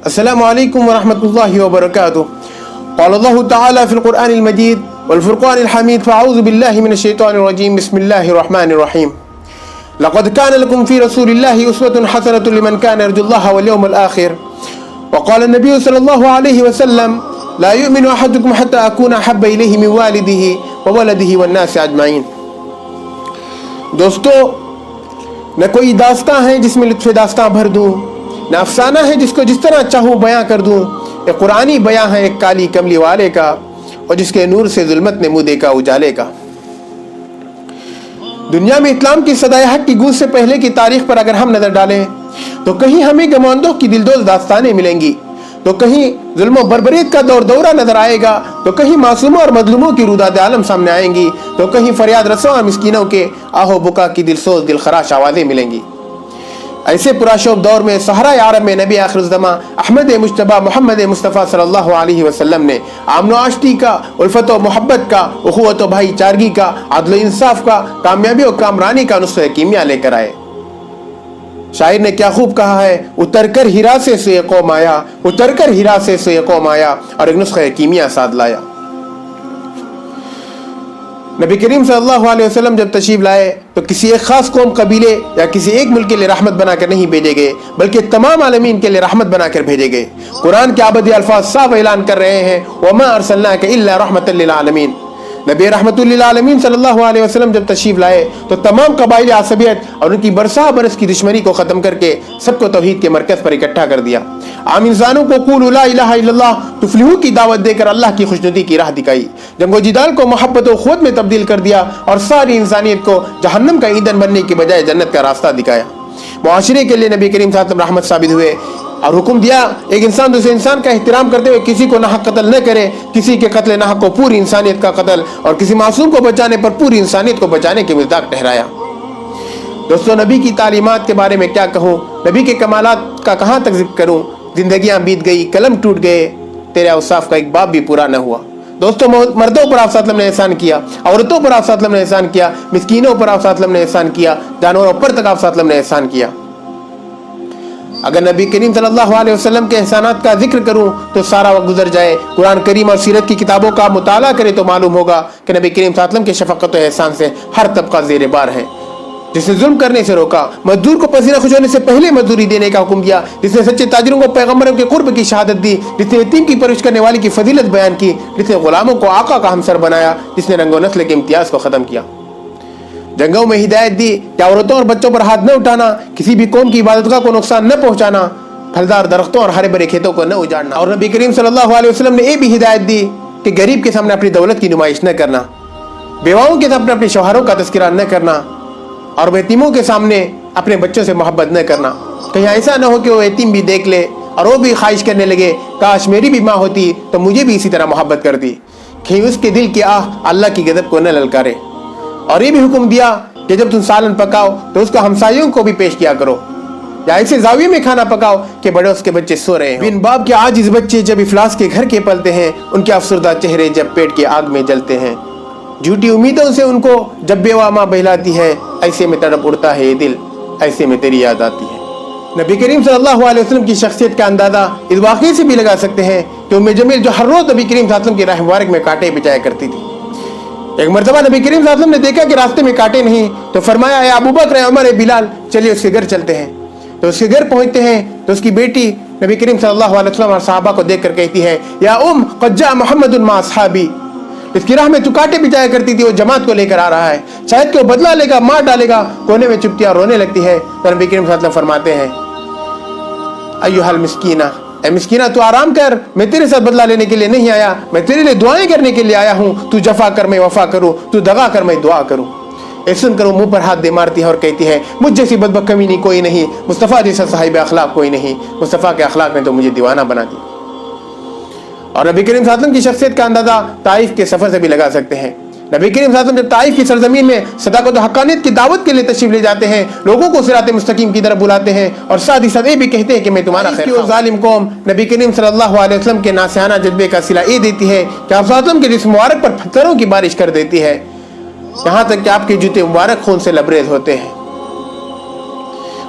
السلام علیکم ورحمۃ اللہ وبرکاتہ. قال اللہ تعالی فی القرآن المجید والفرقان الحمید فاعوذ باللہ من الشیطان الرجیم بسم اللہ الرحمن الرحیم. لقد كان لكم في رسول الله أسوة حسنة لمن كان يرجو الله واليوم الآخر. وقال النبي صلى الله عليه وسلم لا يؤمن أحدكم حتى أكون أحب إليه من والده وولده والناس أجمعين. دوستو، نہ کوئی داستان ہے جس میں لطف داستان بھر دوں، نہ افسانہ ہے جس کو جس طرح چاہوں بیاں کر دوں. ایک قرآنی بیاں ہے ایک کالی کملی والے کا، اور جس کے نور سے ظلمت نے منہ دیکھا اجالے کا. دنیا میں اسلام کی صدائے حق کی گونج سے پہلے کی تاریخ پر اگر ہم نظر ڈالیں تو کہیں ہمیں گماندوں کی دلدوز داستانیں ملیں گی، تو کہیں ظلم و بربریت کا دورہ نظر آئے گا، تو کہیں معصوموں اور مظلوموں کی روداد عالم سامنے آئیں گی، تو کہیں فریاد رسوں اور مسکینوں کے آہو بکا کی دلسوز دل خراش آوازیں ملیں گی. ایسے پراشوب دور میں صحرائے عرب میں نبی آخر الزماں احمد مجتبیٰ محمد مصطفیٰ صلی اللہ علیہ وسلم نے امن و آشتی کا، الفت و محبت کا، اخوت و بھائی چارگی کا، عدل و انصاف کا، کامیابی و کامرانی کا نسخہ کیمیا لے کر آئے. شاعر نے کیا خوب کہا ہے، اتر کر ہراسے سے قوم آیا، اتر کر ہراسے سے قوم آیا اور ایک نسخہ کیمیا ساتھ لایا. نبی کریم صلی اللہ علیہ وسلم جب تشریف لائے تو کسی ایک خاص قوم، قبیلے یا کسی ایک ملک کے لیے رحمت بنا کر نہیں بھیجے گئے، بلکہ تمام عالمین کے لیے رحمت بنا کر بھیجے گئے. قرآن کے ابدی الفاظ صاف اعلان کر رہے ہیں وما ارسلناک الا رحمۃ للعالمین. نبی رحمت للعالمین صلی اللہ علیہ وسلم جب تشریف لائے تو تمام قبائل عصبیت اور ان کی برسا برس کی دشمنی کو ختم کر کے سب کو توحید کے مرکز پر اکٹھا کر دیا. عام انسانوں کو قولوا لا الہ الا اللہ تفلحوا کی دعوت دے کر اللہ کی خوشنودی کی راہ دکھائی. جنگ و جدال کو محبت و قوت میں تبدیل کر دیا اور ساری انسانیت کو جہنم کا ایندھن بننے کی بجائے جنت کا راستہ دکھایا. معاشرے کے لیے نبی کریم صلی اللہ علیہ وسلم رحمت ثابت ہوئے اور حکم دیا ایک انسان دوسرے انسان کا احترام کرتے ہوئے کسی کو ناحق قتل نہ کرے، کسی کے قتل ناحق کو پوری انسانیت کا قتل اور کسی معصوم کو بچانے پر پوری انسانیت کو بچانے کے مصداق ٹھہرایا. دوستو، نبی کی تعلیمات کے بارے میں کیا کہوں، نبی کے کمالات کا کہاں تک ذکر کروں. زندگیاں بیت گئی، قلم ٹوٹ گئے، تیرے اوصاف کا ایک باب بھی پورا نہ ہوا. دوستو، مردوں پر آپ صلی اللہ علیہ وسلم نے احسان کیا، عورتوں پر آپ صلی اللہ علیہ وسلم نے احسان کیا، مسکینوں پر آپ صلی اللہ علیہ وسلم نے احسان کیا، جانوروں پر تک آپ صلی اللہ علیہ وسلم نے احسان کیا. اگر نبی کریم صلی اللہ علیہ وسلم کے احسانات کا ذکر کروں تو سارا وقت گزر جائے. قرآن کریم اور سیرت کی کتابوں کا مطالعہ کرے تو معلوم ہوگا کہ نبی کریم صلی اللہ علیہ وسلم کے شفقت و احسان سے ہر طبقہ زیر بار ہے. جس نے ظلم کرنے سے روکا، مزدور کو پسینہ خوش ہونے سے پہلے مزدوری دینے کا حکم دیا، جس نے سچے تاجروں کو پیغمبروں کے قرب کی شہادت دی، جس نے یتیم کی پرورش کرنے والی کی فضیلت بیان کی، جس نے غلاموں کو آقا کا ہمسر بنایا، جس نے رنگ و نسل کے امتیاز کو ختم کیا. جنگوں میں ہدایت دی کہ عورتوں اور بچوں پر ہاتھ نہ اٹھانا، کسی بھی قوم کی عبادتگاہ کو نقصان نہ پہنچانا، پھلدار درختوں اور ہرے بھرے کھیتوں کو نہ اجاڑنا. اور نبی کریم صلی اللہ علیہ وسلم نے یہ بھی ہدایت دی کہ غریب کے سامنے اپنی دولت کی نمائش نہ کرنا، بیواؤں کے سامنے اپنے شوہروں کا تذکرہ نہ کرنا، اور یتیموں کے سامنے اپنے بچوں سے محبت نہ کرنا. کہیں ایسا نہ ہو کہ وہ یتیم بھی دیکھ لے اور وہ بھی خواہش کرنے لگے کاش میری بھی ماں ہوتی تو مجھے بھی اسی طرح محبت کرتی. کہیں اس کے دل کی آہ اللہ کی غضب کو نہ للکارے. اور یہ بھی حکم دیا کہ جب تم سالن پکاؤ تو اس کا ہمسایوں کو بھی پیش کیا کرو، یا ایسے زاویے میں کھانا پکاؤ کہ بڑے اس کے بچے سو رہے ہیں. بن باپ کے عاجز بچے جب افلاس کے گھر کے پلتے ہیں، ان کے افسردہ چہرے جب پیٹ کی آگ میں جلتے ہیں. جھوٹی امیدوں سے ان کو جب بیوہ ماں بہلاتی ہے، ایسے میں تڑپ اڑتا ہے یہ دل، ایسے میں تیری یاد آتی ہے. نبی کریم صلی اللہ علیہ وسلم کی شخصیت کا اندازہ اس واقعے سے بھی لگا سکتے ہیں کہ ام جمیل جو ہر روز نبی کریم صلی اللہ علیہ وسلم کی راہ مبارک میں کانٹے بچایا کرتی تھی. ایک مرتبہ نبی کریم صلی اللہ علیہ وسلم نے دیکھا کہ راستے میں کانٹے نہیں تو فرمایا اے ابو بکر، اے عمر، اے بلال، چلیے اس کے گھر چلتے ہیں. تو اس کے گھر پہنچتے ہیں تو اس کی بیٹی نبی کریم صلی اللہ علیہ وسلم اور صحابہ کو دیکھ کر کہتی ہے یا ام قد جاء محمد مع اصحابی، اس کی راہ میں تو کانٹے بچایا کرتی تھی، وہ جماعت کو لے کر آ رہا ہے، شاید کہ وہ بدلہ لے گا، مار ڈالے گا. کونے میں چپتیاں رونے لگتی ہے تو نبی کریم صلی اللہ علیہ وسلم فرماتے ہیں ایھا المسکینہ، اے مسکینہ تو آرام کر، میں تیرے ساتھ بدلہ لینے کے لیے نہیں آیا، میں تیرے لیے دعائیں کرنے کے لیے آیا ہوں. تو جفا کر میں وفا کروں، تو دغا کر میں دعا کروں. سن کر وہ منہ پر ہاتھ دے مارتی ہے اور کہتی ہے مجھ جیسی بدبخت کمی نہیں کوئی نہیں، مصطفیٰ جیسا صاحب اخلاق کوئی نہیں، مصطفیٰ کے اخلاق نے تو مجھے دیوانہ بنا دی. اور نبی کریم صلی اللہ علیہ وسلم کی شخصیت کا اندازہ طائف کے سفر سے بھی لگا سکتے ہیں. نبی کریم صلی اللہ علیہ وسلم جب طائف کی سرزمین میں صداقت و حقانیت کی دعوت کے لیے تشریف لے جاتے ہیں، لوگوں کو صراط مستقیم کی طرف بلاتے ہیں اور ساتھ ہی ساتھ یہ بھی کہتے ہیں کہ میں تمہارا خیر خواہ ہوں. ظالم قوم نبی کریم صلی اللہ علیہ وسلم کے ناصحانہ جذبے کا صلہ یہ دیتی ہے کہ آپ صلی اللہ علیہ وسلم کے جسم مبارک پر پتھروں کی بارش کر دیتی ہے، یہاں تک کہ آپ کے جوتے مبارک خون سے لبریز ہوتے ہیں.